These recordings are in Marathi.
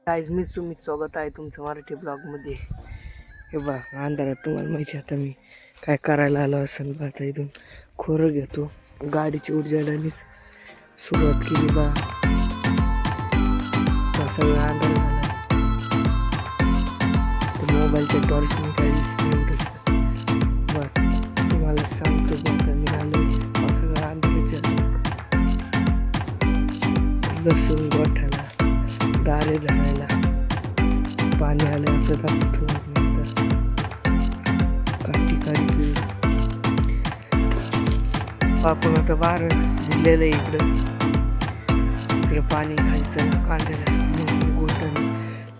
गाईज मी स्वागत आहे तुमचं मराठी ब्लॉगमध्ये. हे बा अंधारात तुम्हाला माहिती आता मी काय करायला आलो असेल बा. आता इथून खोरं घेतो, गाडीची उजेडानेच सुरुवात केली बा. सगळं अंधार झाला. मोबाईलच्या टॉर्चने काही दिसत बा. तुम्हाला सांगतो बा, आता मी आलो सगळं अंधाराच्या लसूण गोठ्याला दारे धरायला पाणी आलं. आपलं काठी काढली आपण आता बाहेर दिलेलं इकडं पाणी खायचं कांद्याला गोठ्याने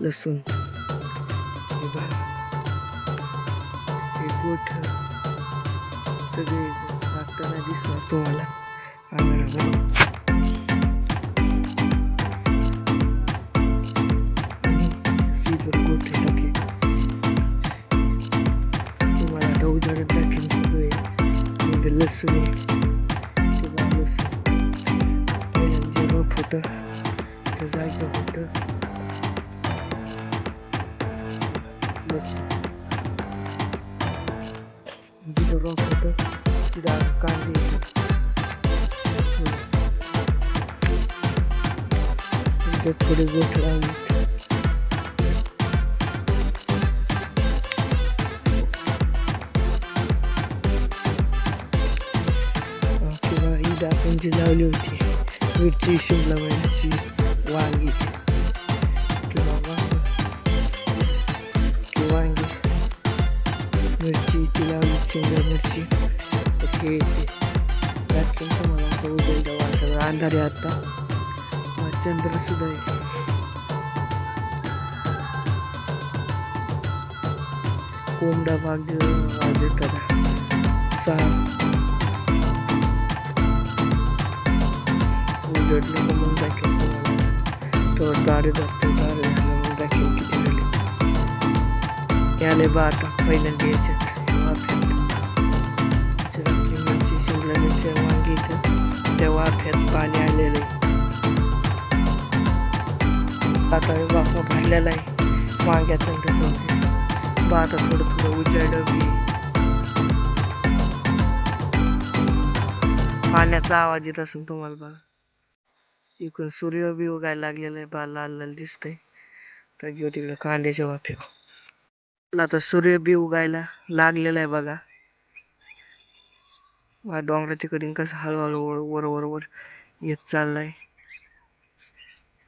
लसूण. हे गोठ सगळे टाकताना दिसणार तुम्हाला गोठे टाके तुम्हाला आता उजाडत दाखवेन सगळे लसूण जे रोप होतं त्या जागेवर होतं जिथं रोप होतं तिथं कांदे थोडे गोठ लावले. आपण जी लावली होती मिरची, शिमला मिरची, वांगी वांगी मिरची ती लावली, शिमला मिरची. ओके तुम्हाला आता उजेल दवा सगळं अंधार आहे. आता चंद्र सुद्धा आहे. कोंबडा भाग देतात 6 उजडले मग दाखवेल तुम्हाला. तो दारे धरतो, दारे झालं मग दाखवेल किती झाले. याले बा आता पहिल्यांदा याच्यात मिरची, शिमला मिरची, वांगी त्या वाफ्यात पाणी आलेलं आहे. आता वाफा भरलेला आहे वांग्याचा त्याचं बा. आता थोडं उजाड पाण्याचा आवाज येत असेल तुम्हाला बा. इकडून सूर्य बी उगायला लागलेला आहे बा, लाल लाल दिसतंय. तर घेऊ तिकडे कांद्याच्या वाफेवर. आता सूर्य बी उगायला लागलेला आहे बघा. डोंगराच्या कडीन कसं हळूहळू वर वर वर येत चाललाय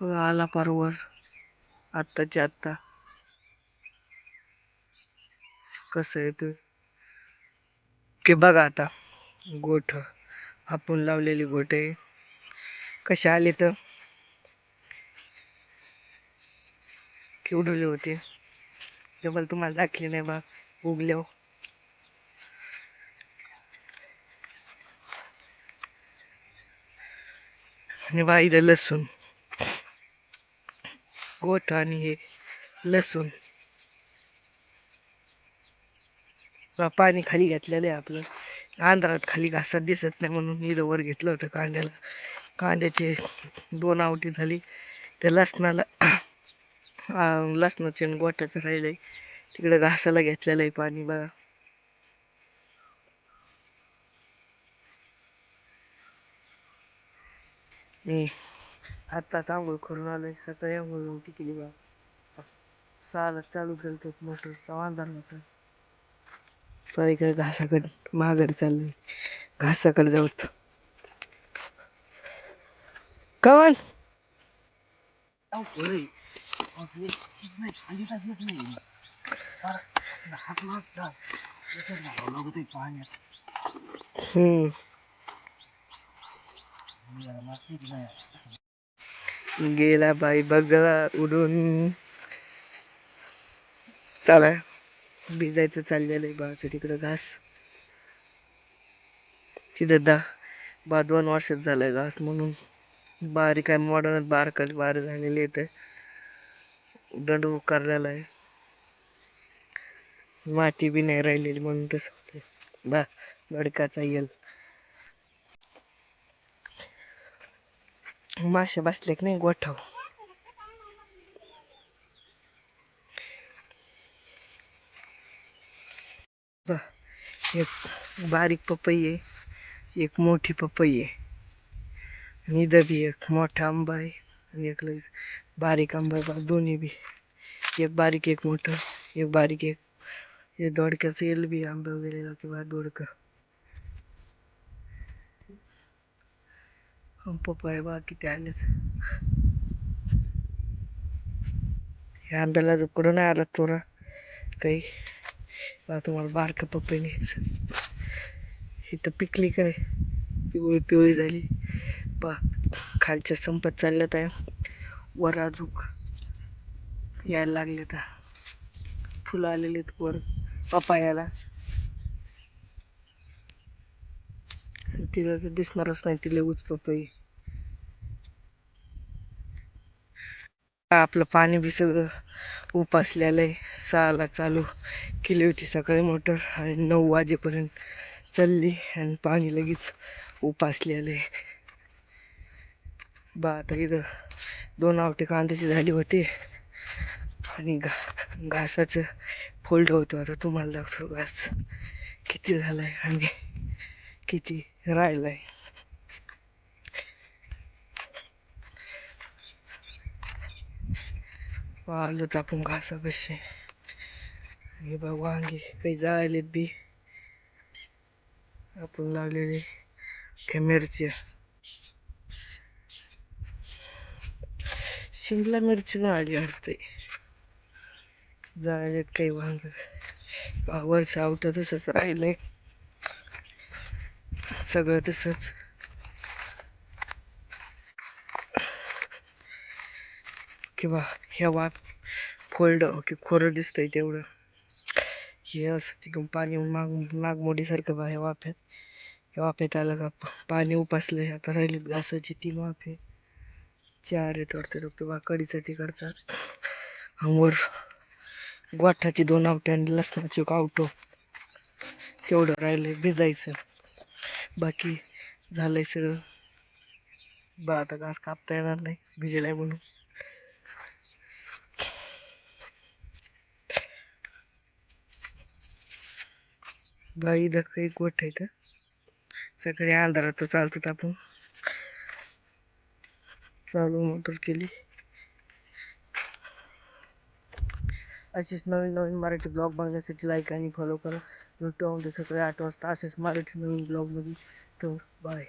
बघा. आला पार वर आत्ताच्या आत्ता. कसं येतोय की बघा. आता गोठ आपण लावलेली गोठे कसे आले तर केवढले होते डबल तुम्हाला दाखले नाही बा उगल्यावर. आणि बा इथं लसूण गोठ आणि हे लसूण पाणी खाली घातलेलं आहे. आपलं अंधारात खाली घासात दिसत नाही म्हणून इथं वर घेतलं होतं कांद्याला. कांद्याचे 2 आवटी झाली. त्या लसणाला लसणाचे गोठ्याचं राहिलंय तिकडे घासाला घेतलेलं आहे पाणी बघा. मी आत्ताच आंघोळ करून आलोय. सकाळी आंघोळ केली बा. 6ला चालू केलं तर मोटर अंधार होता. तर इकडे घासाकडे माघारी चाललंय. घासाकडे जाऊत कमान गेला बाई बघा उडून. चला भिजायचं चाललेलं आहे बा. तिकडं घास तिथं बा 2 वर्षात झालंय घास म्हणून बारीक आहे. मॉडर्न बारकाच बार झालेले येत दंड उकारलेला आहे. माती बी नाही राहिलेली म्हणून तसं होतं बा. गडकाचा येल माश्या बसल्या की नाही गोठाव. बा एक बारीक पपई आहे, एक मोठी पपई आहे. आणि इथं बी एक मोठा आंबा आहे आणि एक लई बारीक आंबा आहे. बा दोन्ही बी एक बारीक एक मोठं, एक बारीक एक हे दोडक्याचं येल बी आंबे वगैरे किंवा दोडकं पपई बा किती आलेत. ह्या आंब्याला जर कुठं नाही आला तोरा काही बा तुम्हाला बारकं पपई नाही इथं पिकली काय पिवळी पिवळी झाली पा खालच्या संपत चालल्यात आहे. वर अजूक यायला लागले तर फुलं आलेली आहेत वर पपायाला. तिला तर दिसणारच नाही तिला उच पपई. आपलं पाणी बी सगळं उपासलेलं आहे. 6ला चालू केली होती सकाळी मोटर आणि 9 वाजेपर्यंत चालली आणि पाणी लगेच उपासलेलं आहे. बा आता इथं 2 आवटे कांद्याची झाली होती आणि घासाचं फोल्ड होतं. आता तुम्हाला दाखवतो घास किती झालाय आणि किती राहिलाय. आलोच आपण घासा कसे हे बा वांगे काही जाळलेत बी आपण लावलेले काय मिरच्या. शिमला मिरची आली वाटते जाळलेत काही वांग. वरचं आवतं तसंच राहिलंय सगळं तसंच. किंवा ह्या फोल्ड की खोरं दिसतंय तेवढं हे असं तिकडून पाणी नागमोडीसारखं बा ह्या वाफ्यात आलं का पाणी उपासलंय. आता राहिलेत घासाची 3 वाफे 4 आहेत वाटतं किंवा कडीचा तिकडचा वर गोठाची 2 आवटे आणि लसणाची एक आवटो तेवढं राहिलंय भिजायचं. बाकी झालंय सगळं. बा आता घास कापता येणार नाही भिजेलाय म्हणून. बाई इथं एक गोठ आहे तर सगळे अंधारात चालतात. आपण चालू मोटर केली. असेच नवीन नवीन मराठी ब्लॉग बघण्यासाठी लाईक आणि फॉलो करा. भेटू सकाळी 8 वाजता असेच मराठी नवीन ब्लॉगमध्ये. तर बाय.